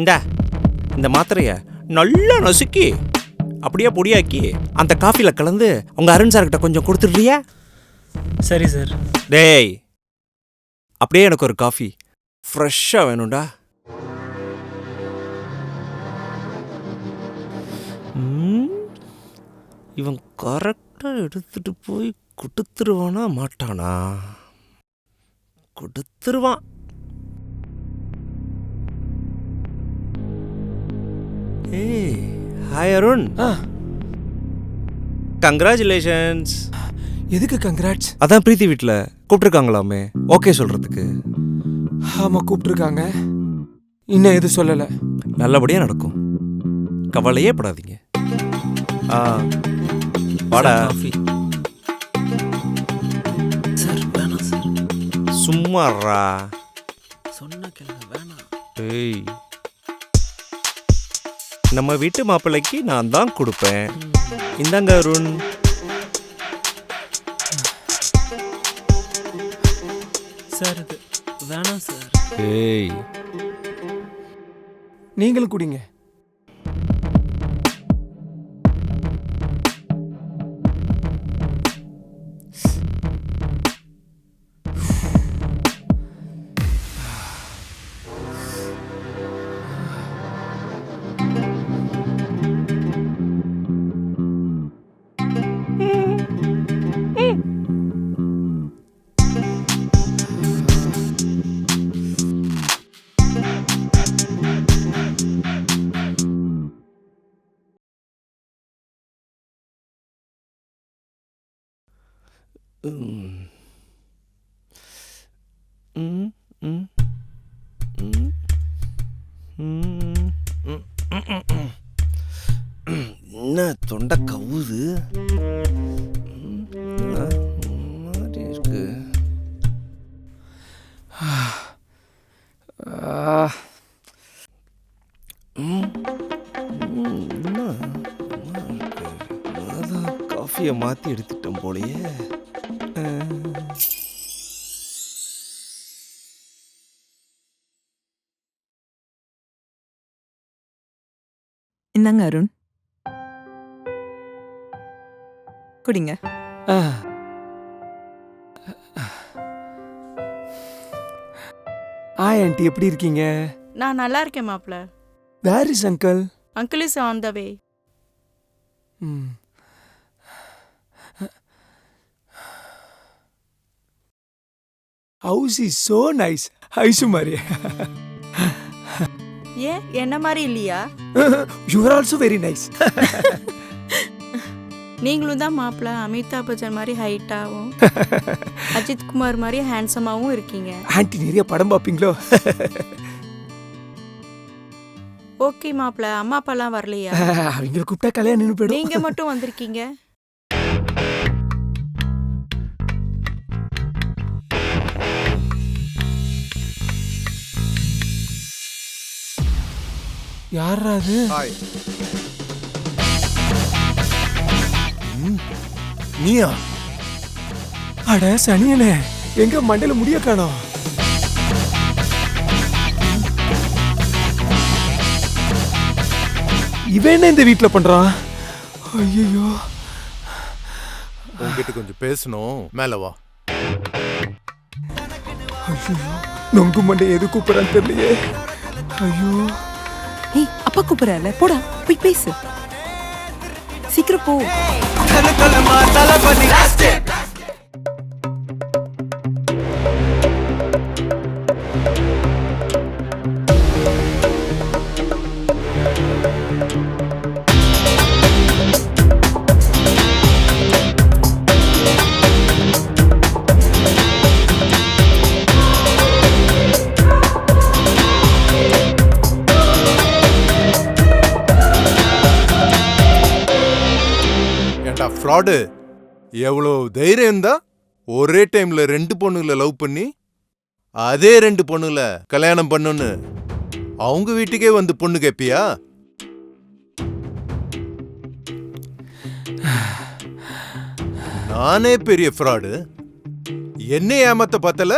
இந்தா இந்த மாத்திரைய நல்லா நசுக்கி அப்படியே பொடியாக்கி அந்த காஃபியில் கலந்து உங்கள் அருண் சார்கிட்ட கொஞ்சம் கொடுத்துட்றியா? சரி சார். டேய் அப்படியே எனக்கு ஒரு காஃபி ஃப்ரெஷ்ஷாக வேணும்டா. இவன் கரெக்டாக எடுத்துட்டு போய் கொடுத்துருவானா மாட்டானா? கொடுத்துருவான். ஏய் ஹாய் அருண். கங்க்ராச்சுலேஷன்ஸ். எதுக்கு கங்க்ராட்ஸ்? அதான் பிரீத்தி வீட்டில் கூப்பிட்டுருக்காங்களாமே, ஓகே சொல்கிறதுக்கு. ஆமாம் கூப்பிட்டுருக்காங்க, இன்னும் எதுவும் சொல்லலை. நல்லபடியாக நடக்கும், கவலையே படாதீங்க. வாடா. Coffee sir. வேணாம் சார். சும்மாறா சொன்ன கேளுங்க, வேணாம். ஏய் நம்ம வீட்டு மாப்பிள்ளைக்கு நான் தான் கொடுப்பேன். இந்தாங்க அருண். சார் இது வேணாம் சார். ஏய் நீங்களும் குடிங்க. என்ன தொண்டை கவுது மாதிரி இருக்கு. காஃபியை மாற்றி எடுத்துட்டோம் போலயே. இந்தாங்க அருண், குடிங்க. ஹாய் ஆண்டி, எப்படி இருக்கீங்க? நான் நல்லா இருக்கேன் மாப்ள. Where is uncle? Uncle is on the way. House is so nice. Ice மாதிரி. ஏன் என்ன மாதிரி இல்லையா? You are also very nice. நீங்களும் தான் மாப்ள அமிதாப் பச்சன் மாதிரி ஹைட்டாகவும் அஜித் குமார் மாதிரி ஹேண்ட்ஸமாகவும் இருக்கீங்க. ஆண்டி நிறைய படம் பார்ப்பீங்களோ? ஓகே மாப்ள, அம்மா அப்பாலாம் வரலையா? அவங்க கூப்பிட்டா கல்யாணம் நின்று போயிடும். நீங்க மட்டும் வந்திருக்கீங்க. யாரா அது? நீயா? அட சனியனே, எங்க மண்டையில முடிய காணோம். இவன் என்ன இந்த வீட்டுல பண்றான்? ஐயோ, உன்கிட்ட கொஞ்சம் பேசணும், மேல வா. ஐயோ, நொங்கு மண்டை எது கூப்பிடறான்னு தெரியலையே. ஐயோ, ஏய் அப்பா கூப்பிடறால, போடா போய் பேசு, சீக்கிரம் போ. ஃப்ராடு, எவ்வளோ தைரியம் இருந்தா ஒரே டைம்ல 2 பொண்ணுங்களை லவ் பண்ணி அதே 2 பொண்ணுங்களை கல்யாணம் பண்ணுன்னு அவங்க வீட்டுக்கே வந்து பொண்ணு கேப்பியா? நானே பெரிய ஃப்ராடு, என்ன ஏமாத்த பார்த்தல?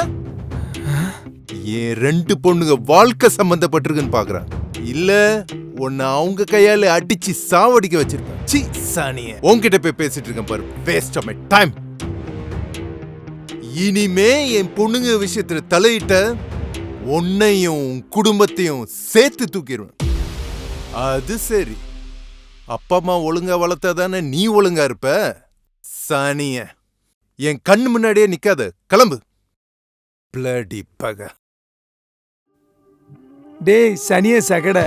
என் 2 பொண்ணுங்க வாழ்க்கை சம்பந்தப்பட்டிருக்குன்னு பாக்குறேன். இல்ல உன்னை அவங்க கையால அடிச்சு சாவடிக்க வச்சிருப்பேன். சி சாணிய உன்கிட்ட போய் பேசிட்டு இருக்கேன் பாரு. Waste of my time. இனிமே என் பொண்ணுங்க விஷயத்துல தலையிட்ட உன்னையும் குடும்பத்தையும் சேர்த்து தூக்கிடுவேன். அது சரி, அப்பா அம்மா ஒழுங்கா வளர்த்தாதானே நீ ஒழுங்கா இருப்ப. சாணிய என் கண்ணு முன்னாடியே நிக்காத, கிளம்பு. பிளடி பக. டேய் சனிய சகட,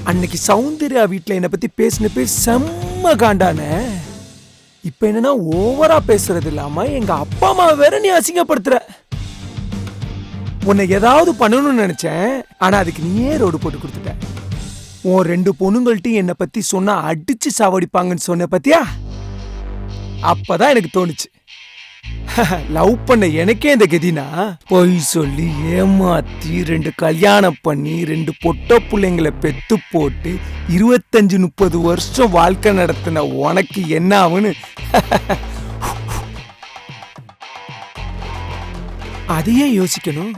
அன்னைக்கு சௌந்தர்யா வீட்டில் என்னை பத்தி பேசின பேர் செம்ம காண்டானே. இப்ப என்னன்னா ஓவரா பேசுறது இல்லாம எங்க அப்பா அம்மா வேற நீ அசிங்கப்படுத்துற. உன்னை ஏதாவது பண்ணணும்னு நினைச்சேன், ஆனா அதுக்கு நீயே ரோடு போட்டு கொடுத்துட்ட. உன் 2 பொண்ணுங்கள்ட்டையும் என்னை பத்தி சொன்னா அடிச்சு சாவடிப்பாங்கன்னு சொன்ன பத்தியா? அப்பதான் எனக்கு தோணுச்சு, லவ் பண்ண எனக்கே இந்த கதினா பொய் சொல்லி ஏமாத்தி 2 கல்யாணம் பண்ணி 2 பொட்ட பிள்ளைங்களை பெத்து போட்டு 25-30 வருஷம் வாழ்க்கை நடத்தின உனக்கு என்ன ஆகுன்னு அதையே யோசிக்கணும்.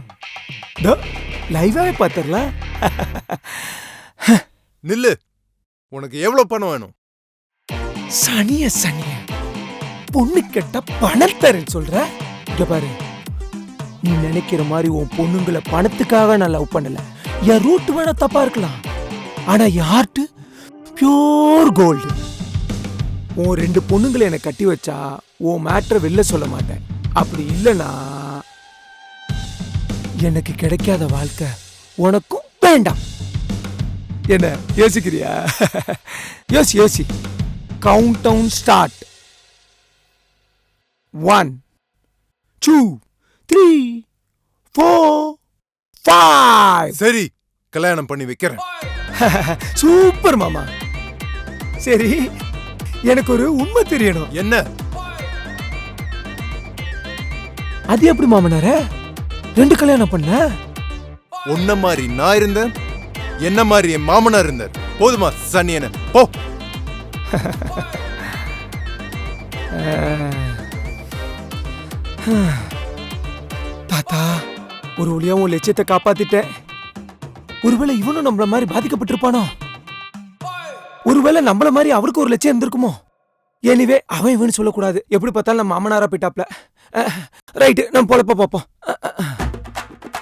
லைவாவே பாத்துரலாம். நில்லு. உனக்கு எவ்வளவு பணம் வேணும்? சனிய சனிய பொண்ணு கேட்டா பணம் தரேன்னு சொல்ற. இங்க பாரு, நீ நினைக்கிற மாதிரி உன் பொண்ணுங்களை பணத்துக்காக நான் லவ் பண்ணல. என் ரூட் வேணா தப்பா இருக்கலாம், ஆனா யார்ட்டு பியூர் கோல்டு. உன் 2 பொண்ணுங்களை என்னை கட்டி வச்சா உன் மேட்டரை வெளில சொல்ல மாட்டேன். அப்படி இல்லைன்னா எனக்கு கிடைக்காத வாழ்க்கை உனக்கும் வேண்டாம். என்ன யோசிக்கிறியா? யோசி யோசி. Count down start. 1 2 3 4 5. சரி, கல்யாணம் பண்ணி வைக்கிறேன். சூப்பர் மாமா. சரி, எனக்கு ஒரு உண்மை தெரியணும். என்ன? அது எப்படி மாமனார 2 கல்யாணம் பண்ண? உன்ன மாதிரி நான் இருந்தேன், என்ன மாதிரி என் மாமனார் இருந்தார். போதுமா சனியன? போ. தாத்தா, ஒரு வழியா உன் லட்சியத்தை காப்பாத்திட்டேன். ஒருவேளை இவனும் நம்மள மாதிரி பாதிக்கப்பட்டிருப்பானோ? ஒருவேளை நம்மள மாதிரி அவருக்கு ஒரு லட்சியம் இருந்திருக்குமோ? எனிவே அவன் இவனு சொல்லக்கூடாது. எப்படி பார்த்தாலும் நம்ம மாமனாரா போயிட்டாப்ல. ரைட்டு, நம்ம பொழப்ப பார்ப்போம்.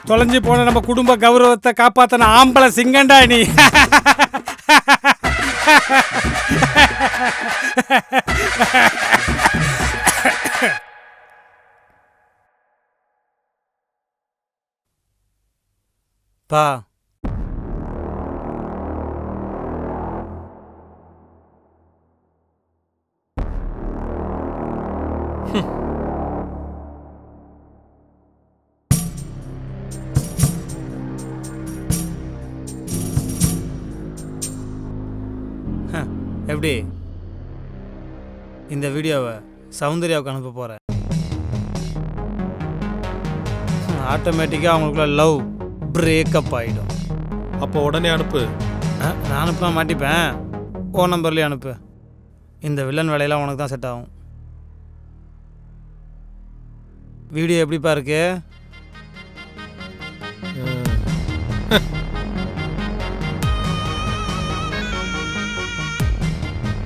தொலைஞ்சு போன நம்ம குடும்ப கௌரவத்தை காப்பாத்தின ஆம்பளை சிங்கண்டா நீ. பா, எப்படி இந்த வீடியோவை சௌந்தர்யாவுக்கு அனுப்ப போகிறேன். ஆட்டோமேட்டிக்காக அவங்களுக்குள்ள லவ் பிரேக்கப் ஆகிடும். அப்போ உடனே அனுப்பு. நான் அனுப்ப மாட்டிப்பேன், ஓ நம்பர்லேயே அனுப்பு. இந்த வில்லன் வேலையெல்லாம் உனக்கு தான் செட் ஆகும். வீடியோ எப்படிப்பா இருக்கு?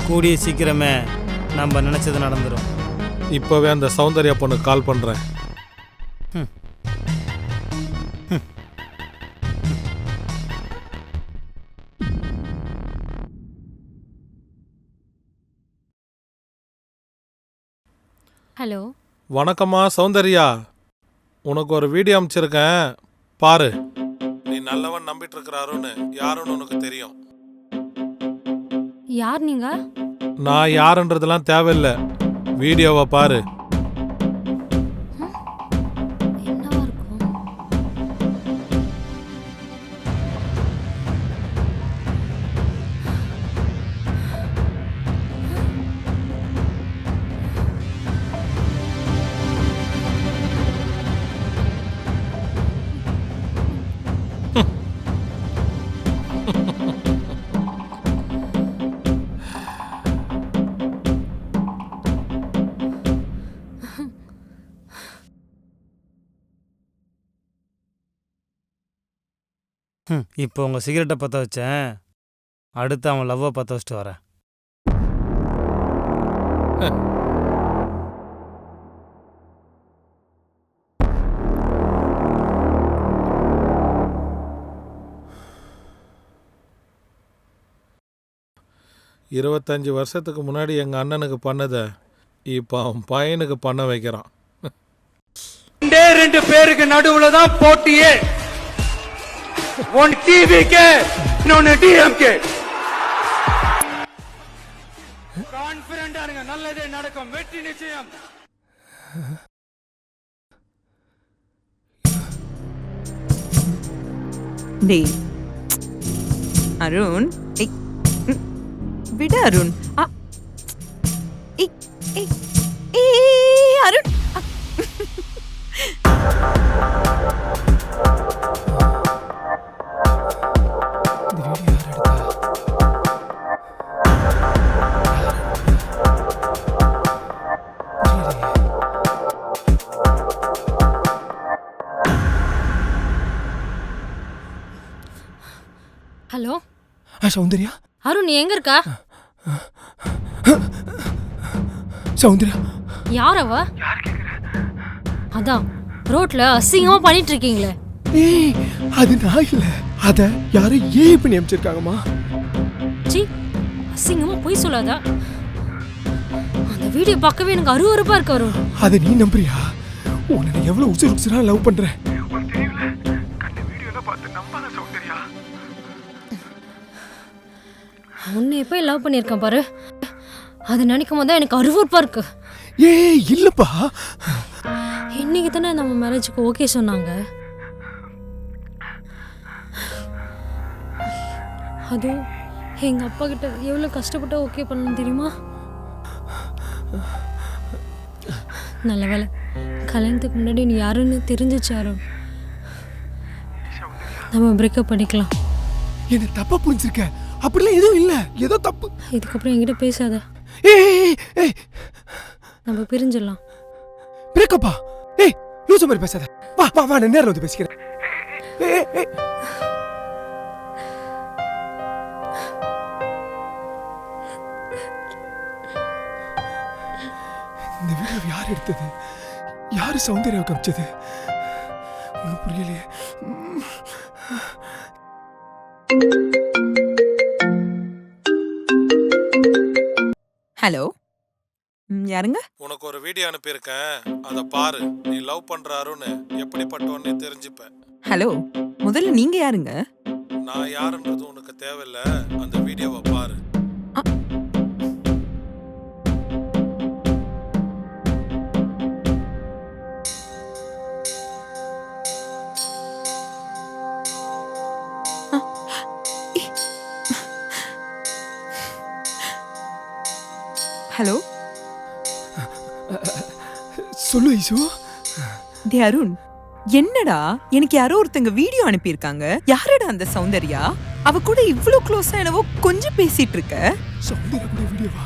கூடிய சீக்கிரமே நம்ம நினைச்சது நடந்துடும். இப்போவே அந்த சௌந்தர்யா பொண்ணு கால் பண்ணுறேன். ஹலோ, வணக்கம்மா சௌந்தர்யா, உனக்கு ஒரு வீடியோ அனுப்பிச்சிருக்கேன் பாரு. நீ நல்லவன் நம்பிட்டு இருக்கிறாருன்னு யாருன்னு உனக்கு தெரியும். யார் நீங்க? நான் யாருன்றதெல்லாம் தேவையில்லை, வீடியோவை பாரு. என்னவா இருக்கும்? இப்போ உங்கள் சிகரெட்டை பற்ற வச்சேன், அடுத்து அவன் லவ்வை பற்ற வச்சுட்டு வரேன். இருபத்தஞ்சு வருஷத்துக்கு முன்னாடி எங்கள் அண்ணனுக்கு பண்ணதை இப்போ அவன் பையனுக்கு பண்ண வைக்கிறான். 2 பேருக்கு நடுவுல தான் போட்டியே. ஒன் டிவிக்கு, இன்னொன்னு டிஎம்கே. கான்ஃபிடென்ட்டா இருங்க, நல்லதே நடக்கும், வெற்றி நிச்சயம். டேய் அருண், விட அருண். அருண் ஹலோ சௌந்தர்யா, அருண், நீ எங்க இருக்கா? சௌந்தர்யா யார் அவ? அதான் ரோட்ல அசிங்கமா பண்ணிட்டு இருக்கீங்களே. ஏய், அது நான் இல்ல, அத யாரும் ஏன் பண்ணி அமைச்சிருக்காங்கம்மா. சி, அசிங்கமா போய் சொல்லாத. அந்த வீடியோ பார்க்கவே எனக்கு அருவருப்பா இருக்கு அருண். அதை நீ நம்புறியா? உன்னை எவ்வளவு உசுரா லவ் பண்றேன். உன்னை எப்போ லவ் பண்ணியிருக்கேன் பாரு, அதை நினைக்கும் போது தான் எனக்கு அருவருப்பா இருக்கு. ஏய் இல்லப்பா, இன்னைக்கு தானே நம்ம மேரேஜுக்கு ஓகே சொன்னாங்க. அதுவும் எங்க அப்பா கிட்ட எவ்வளவு கஷ்டப்பட்டு ஓகே பண்ணணும் தெரியுமா? நல்ல வேலை கல்யாணத்துக்கு முன்னாடி நீ யாருன்னு தெரிஞ்சிச்சு அருண். நம்ம பிரேக்கப் பண்ணிக்கலாம். என்ன தப்பா புரிஞ்சிருக்க? அப்படிலாம் எதுவும் இல்ல, ஏதோ தப்பு. இதுக்கப்புறம் என்கிட்ட பேசாத. ஏய், நம்ம பிரிஞ்சிடலாம். பிரேக்கப்பா? ஏய் லூசு மாதிரி பேசாத. வா வா வா, நான் நேர்ல வந்து பேசிக்கிறேன். ஏய் இந்த வீடியோ யார் எடுத்தது? யாரு சௌந்தர்யாவை காமிச்சது? ஒன்றும் புரியலையே. ஹலோ, யாருங்க? உனக்கு ஒரு வீடியோ அனுப்பியிருக்கேன், அதை பாரு. நீ லவ் பண்ற அருண் எப்படிப்பட்டவனே தெரிஞ்சுப்ப. ஹலோ, முதல்ல நீங்க யாருங்க? நான் யாருன்றது உனக்கு தேவையில்ல, அந்த வீடியோவை பாரு. ஹலோ, சொல்லு ஐசு. டே அருண், என்னடா எனக்கு யாரோ ஒருத்தங்க வீடியோ அனுப்பியிருக்காங்க. யாரடா அந்த சௌந்தர்யா? அவ கூட இவ்ளோ க்ளோஸா என்னவோ கொஞ்சம் பேசிட்டு இருக்க. சௌந்தர்யா கூட வீடியோவா?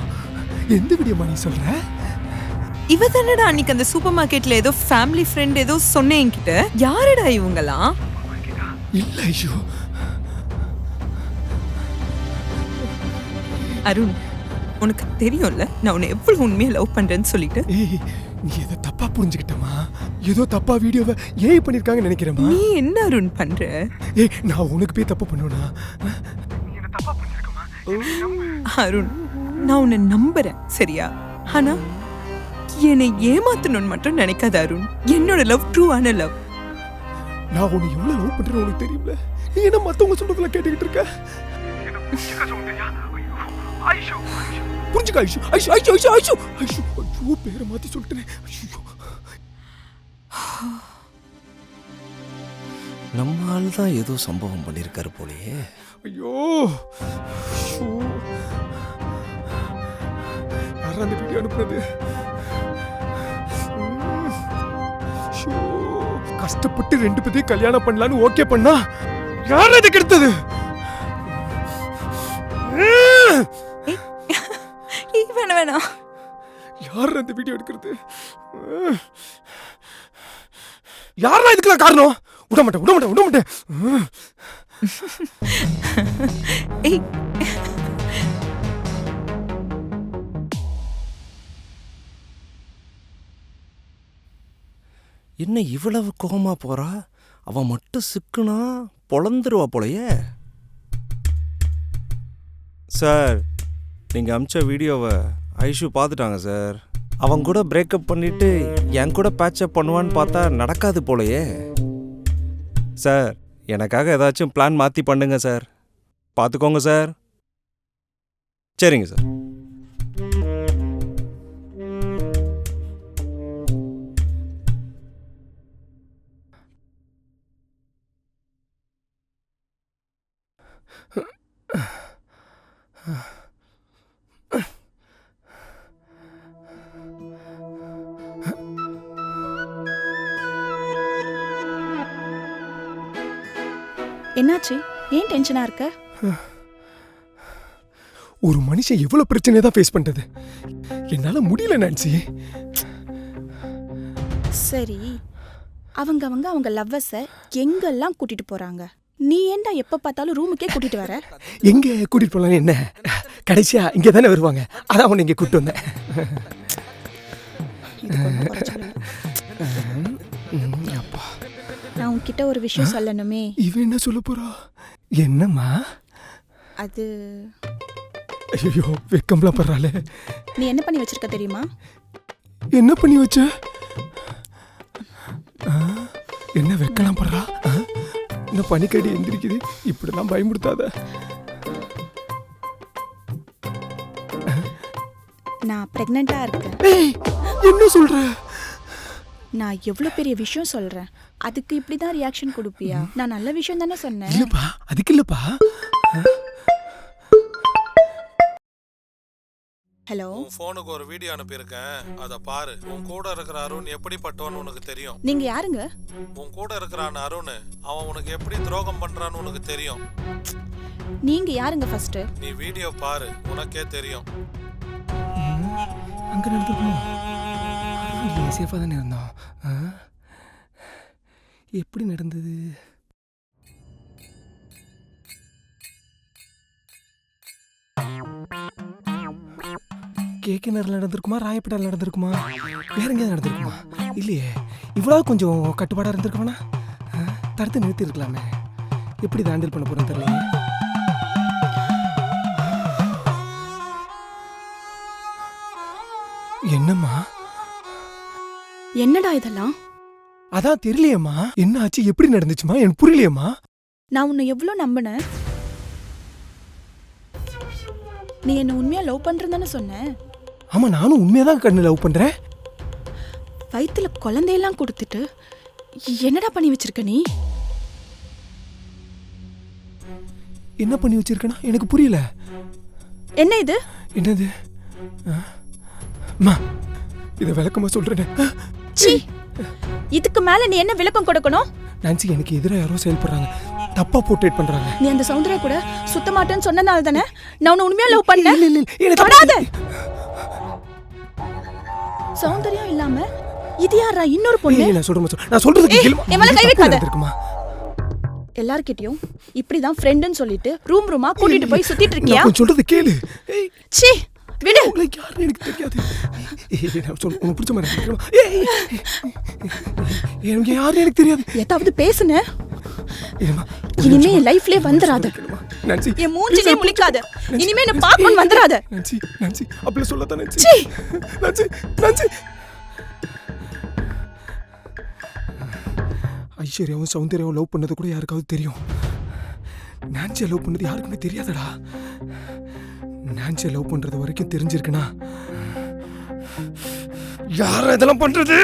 எந்த வீடியோமா நீ சொல்ற? இவ தானடா அன்னைக்கு அந்த சூப்பர் மார்க்கெட்ல ஏதோ ஃபேமிலி ஃப்ரெண்ட் ஏதோ சொன்னேன் என்கிட்ட. யாரடா இவங்கலாம்? இல்ல ஐயோ. அருண், உனக்கு தெரியும்ல நான் உன்னை எவ்வளவு உண்மையா லவ் பண்றேன்னு சொல்லிட்டு. ஏய், நீ ஏதோ தப்பா புரிஞ்சுக்கிட்டமா? ஏதோ தப்பா வீடியோவை ஏன் பண்ணிருக்காங்கன்னு நினைக்கிறேமா? நீ என்ன அருண் பண்ற? ஏய், நான் உனக்கு போய் தப்பு பண்ணுவேனா? அருண், நான் உன்னை நம்புறேன் சரியா? ஆனா என்னை ஏமாத்தணும்னு மட்டும் நினைக்காத அருண். என்னோட லவ் ட்ரூவான லவ். நான் உன்னை எவ்வளவு லவ் பண்றேன்னு உனக்கு தெரியல. நீ என்ன மத்தவங்க சொல்றதெல்லாம் கேட்டுக்கிட்டு இருக்க? புரிஞ்சுக்க ஐஷு. ஐஷு ஐஷு ஐஷு ஐஷு ஐஷு ஐயோ, பேரை மாத்தி சொல்லிட்டேன். ஐயோ, நம்ம ஆள் தான் ஏதோ சம்பவம் பண்ணியிருக்காரு போலயே. ஐயோ, யாரா அந்த வீடியோ அனுப்புறது? கஷ்டப்பட்டு 2 பேரையும் கல்யாணம் பண்ணலான்னு ஓகே பண்ணா யார் அதுக்கு எடுத்தது? வேணாம். யார் அந்த வீடியோ எடுக்கிறது? யாரா இதுக்கெல்லாம் காரணம்? விட மாட்டேன். ஏய் என்ன இவ்வளவு கோவமா போறா? அவன் மட்டும் சிக்குனா பொழந்துருவா போலயே. சார், நீங்கள் அமிச்ச வீடியோவை ஐஷு பார்த்துட்டாங்க சார். அவன் கூட பிரேக்கப் பண்ணிட்டு என் கூட பேட்சப் பண்ணுவான்னு பார்த்தா நடக்காது போலயே. சார், எனக்காக ஏதாச்சும் பிளான் மாற்றி பண்ணுங்க சார். பார்த்துக்கோங்க சார். சரிங்க சார். என்னாச்சு? ஏன் டென்ஷனா இருக்க? ஒரு மனுஷன் எவ்வளவு பிரச்சனையை தான் ஃபேஸ் பண்றது. என்னால முடியல நான்சி. சரி, அவங்க லவ்வர்ஸை எங்கெல்லாம் கூட்டிட்டு போறாங்க? நீ ஏன்டா எப்ப பார்த்தாலும் ரூமுக்கே கூட்டிட்டு வர? எங்க கூட்டிட்டு போலாம் என்ன? கடைசியா இங்க தானே வருவாங்க. அதான் அவனை இங்க கூட்டிட்டு வந்தேன். அப்பா, நான் உன்கிட்ட ஒரு விஷயம் சொல்லணுமே. இவன் என்ன சொல்ல போறா? என்னம்மா? அது ஐயோ, வெக்கம்லாம் பண்றாளே. நீ என்ன பண்ணி வச்சிருக்க தெரியுமா? என்ன பண்ணி வச்ச? என்ன வெக்கலாம் பண்றா? இந்த பனிக்கடி எந்திரிக்குது. இப்படிலாம் பயமுடுத்தாத. நான் பிரெக்னெண்டா இருக்கேன். என்ன சொல்ற? நான் எவ்வளவு பெரிய விஷயம் சொல்றேன், அதுக்கு இப்படிதான் ரியாக்ஷன் கொடுப்பியா? நான் நல்ல விஷயம் தானே சொன்னேன். இல்லப்பா, அதுக்கு இல்லப்பா. ஹலோ, உன் ஃபோனுக்கு ஒரு வீடியோ அனுப்பியிருக்கேன், அதை பாரு. உன் கூட இருக்கிற அருண் எப்படிப்பட்டவன்னு உனக்கு தெரியும். நீங்க யாருங்க? உன் கூட இருக்கிறான் அருண், அவன் உனக்கு எப்படி துரோகம் பண்றான்னு உனக்கு தெரியும். நீங்க யாருங்க ஃபர்ஸ்ட்? நீ வீடியோ பாரு, உனக்கே தெரியும். அங்க நடந்துருக்கோம். சேஃபா தானே இருந்தோம். எப்படி நடந்தது? கேக்கினர்ல நடந்திருக்குமா, ராயப்பேட்டையில் நடந்திருக்குமா, வேற எங்கேயாவது நடந்திருக்குமா? இல்லையே. இவ்வளவு கொஞ்சம் கட்டுப்பாடாக இருந்திருக்கோம்னா தடுத்து நிறுத்தி இருக்கலாமே. எப்படி இதை ஹேண்டில் பண்ண போறேன்னு தெரியல. என்னம்மா? என்னடா இதெல்லாம்? அதான் தெரியலையம்மா. என்ன ஆச்சு, எப்படி நடந்துச்சுமா? எனக்கு புரியலையம்மா. நான் உன்னை எவ்வளவு நம்பினேன். நீ என்ன உண்மையா லவ் பண்றேன்னு சொன்ன. ஆமா, நானும் உண்மையாதான் கண்ணு லவ் பண்றேன். வயித்துல குழந்தையெல்லாம் கொடுத்துட்டு என்னடா பண்ணி வச்சிருக்க நீ? என்ன பண்ணி வச்சிருக்கனா எனக்கு புரியல. என்ன இது? என்னது? அம்மா, இதை விளக்கமா சொல்றேன். சீ, இதுக்கு மேல நீ என்ன விளக்கம் கொடுக்கணும்? நான்சி, எனக்கு எதிராக யாரோ செயல்படுறாங்க, தப்பா போர்ட்ரேட் பண்றாங்க. நீ அந்த சௌந்தர்யா கூட சுத்த மாட்டேன்னு சொன்னதால தானே நான் உன்னை உண்மையா லவ் பண்ணேன். இல்ல இல்ல, எனக்கு தொடாத. சௌந்தர்யா இல்லாம இது யாரா இன்னொரு பொண்ணு? நான் சொல்றேன், நான் சொல்றதுக்கு கேளுமா. என் மேல கை வைக்காத. இருக்குமா? எல்லார்கிட்டயும் இப்படிதான் ஃப்ரெண்ட்னு சொல்லிட்டு ரூமா கூட்டிட்டு போய் சுத்திட்டு இருக்கியா? நான் சொல்றது கேளு. சீ, விடு. உங்களுக்கு யாருன்னு எனக்கு தெரியாது. நான் சொல்ல உனக்கு பிடிச்ச மாதிரி கேளுமா. எனக்கு யாருன்னு எனக்கு தெரியாது. ஏதாவது பேசுன இனிமே என் லைஃப்லயே வந்துராத. என் மூஞ்சிலே முழிக்காத. இனிமே என்ன பார்க்கணும் வந்துராத. நான்சி, நான்சி, அப்படி சொல்லத்தான் நான்சி. சீ, நான்சி, நான்சி. ஐஸ்வர்யாவும் சௌந்தர்யாவும் லவ் பண்ணது கூட யாருக்காவது தெரியும். நான்சியை லவ் பண்ணது யாருக்குமே தெரியாதடா. நான்சியை லவ் பண்றது வரைக்கும் தெரிஞ்சிருக்குன்னா யார இதெல்லாம் பண்றது?